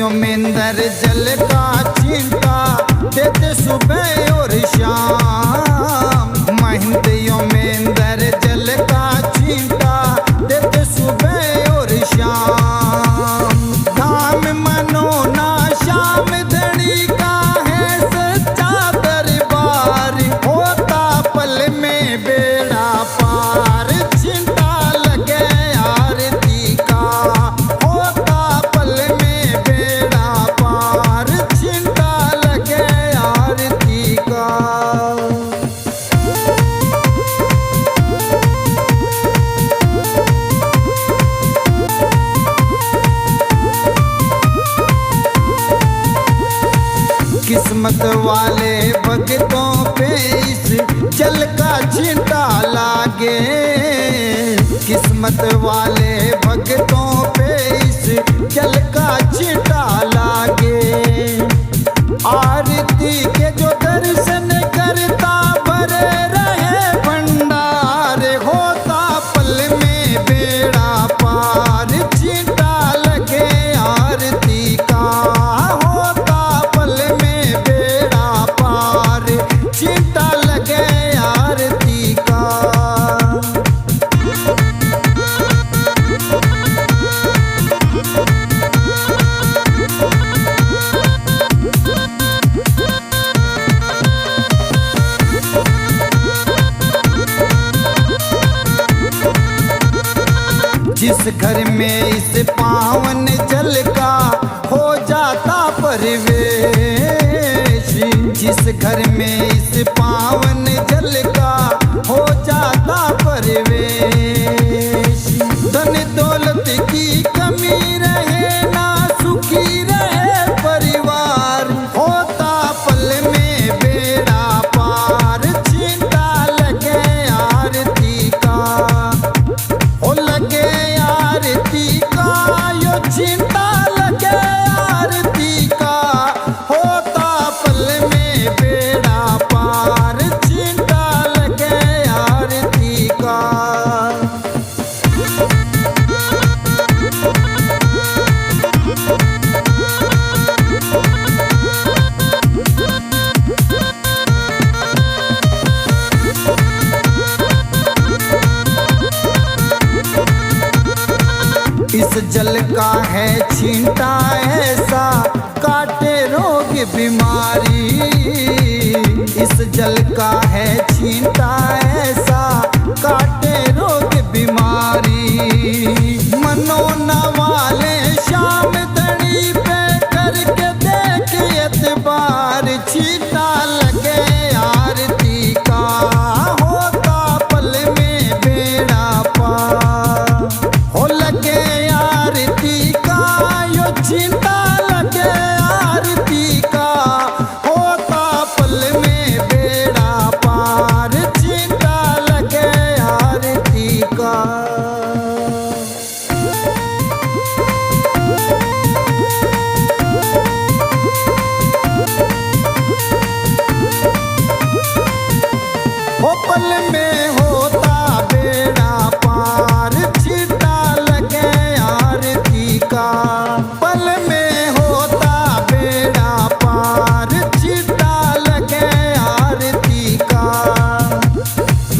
महंतियों में अंदर जल का चिंता देते सुबह और शाम। महंतियों में अंदर जल का चिंता देते सुबह और शाम। धाम मनो ना श्याम धनी का है सच्चा दरबार। होता पल में बेड़ा पार चिंता लगे आरती का। होता पल में बेड़ा पार चिंता लगे आरती का। किस्मत वाले भक्तों पे इस जल का चिंता लागे। किस्मत वाले भक्तों पे इस जल का चिंता लागे। आरती के जो दर्शन करता भरे रहे भंडार। होता पल में बेड़ा पार चिंता लगे आरती का। होता पल में बेड़ा पार चिंता लगे आरती का। जिस घर में इस पावन जल का हो जाता परिवेश। जिस घर में इस पावन जल का हो जाता परिवेश। धन दौलत की कमी रहे ना सुखी रहे परिवार। होता पल में बेड़ा पार चिंता लगे आरती का। हो लगे आरती का यो चिंता लगे आरती का। होता पल में बेड़ा पार चिंता लगे आरती का। इस जल का है छींटा ऐसा काटे रोग बीमारी। इस जल का है छींटा ऐसा काटे रोग बीमारी। मनो न वाले श्याम धनी पे करके देख एतबार छींटा लगे आरती का। होता पल में बेड़ा पार। हो लगे आरती का यो चिंता लगे आरती का। होता पल में बेड़ा पार चिंता लगे आरती का। हो पल में होता बेड़ा पार चिंता लगे आरती का। पल में होता बेड़ा पार चिंता लगे आरती का।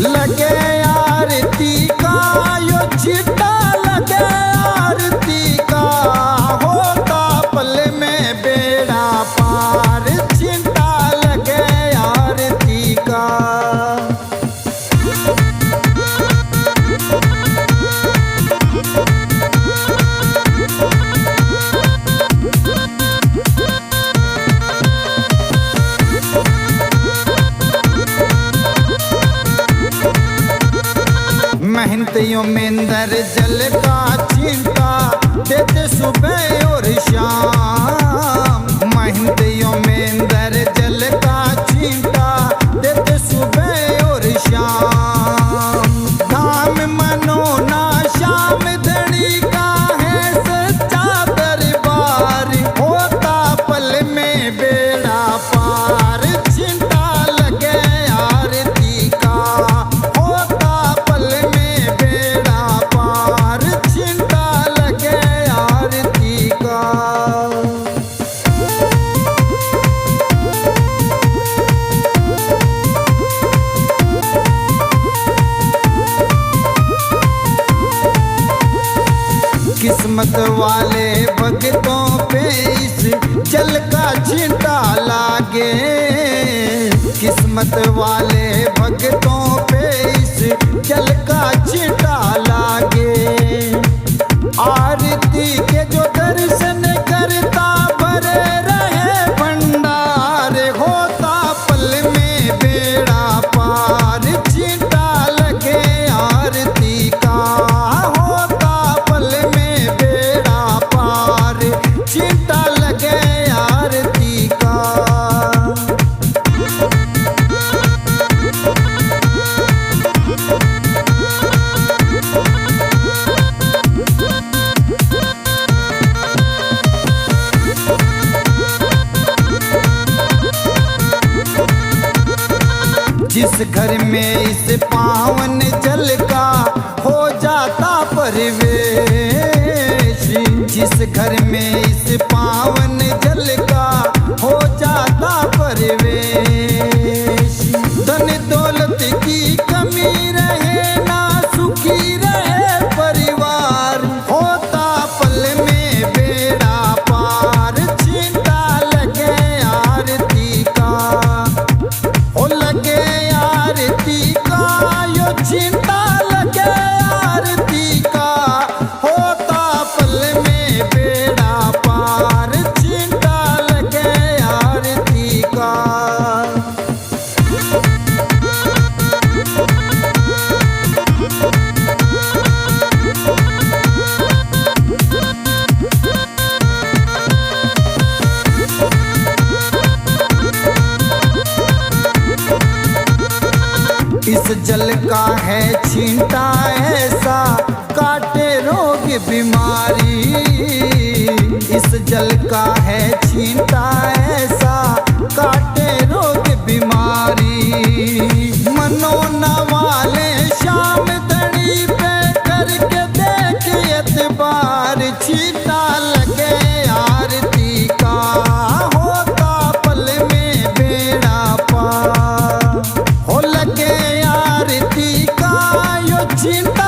लगे आरती का यो चिंता लगे आरती का। होता पल में बेड़ा पार चिंता लगे आरती का। महंतियों में अंदर जल का चिंता देते सुबह और शाम। महंतियों में अंदर जल का चिंता देते सुबह और शाम। धाम मनो ना श्याम धनी का है सच्चा दरबार। होता पल में बेड़ा पार चिंता लगे आरती का। होता पल में बेड़ा पार चिंता लगे आरती का। किस्मत वाले भक्तों पे इस जल का छींटा लागे। किस्मत वाले भक्तों पे इस जल का छींटा लागे। आरती के जो दर्शन करता भरे रहे भंडार, होता पल में बेड़ा पार। छींटा लगे आरती का, होता पल में बेड़ा पार। छींटा लगे आरती का। जिस घर में इस पावन जल का हो जाता परिवेश, जिस घर में इस पावन जल का हो जाता परिवेश। धन दौलत की कमी रहे ना सुखी रहे परिवार, होता पल में बेड़ा पार। छींटा लगे आरती का, ओ लगे आरती का, यो छींटा लगे आरती का। होता पल में बेड़ा पार। छींटा लगे आरती का। इस जल का है छींटा ऐसा, काटे रोग बीमारी। इस जल का है छींटा ऐसा, काटे रोग बीमारी। मनोना वाले शाम दड़ी पे करके देख एतबार। छींटा लगे आरती का, होता पल में बेड़ा पार। हो लगे आरती का, यो छींटा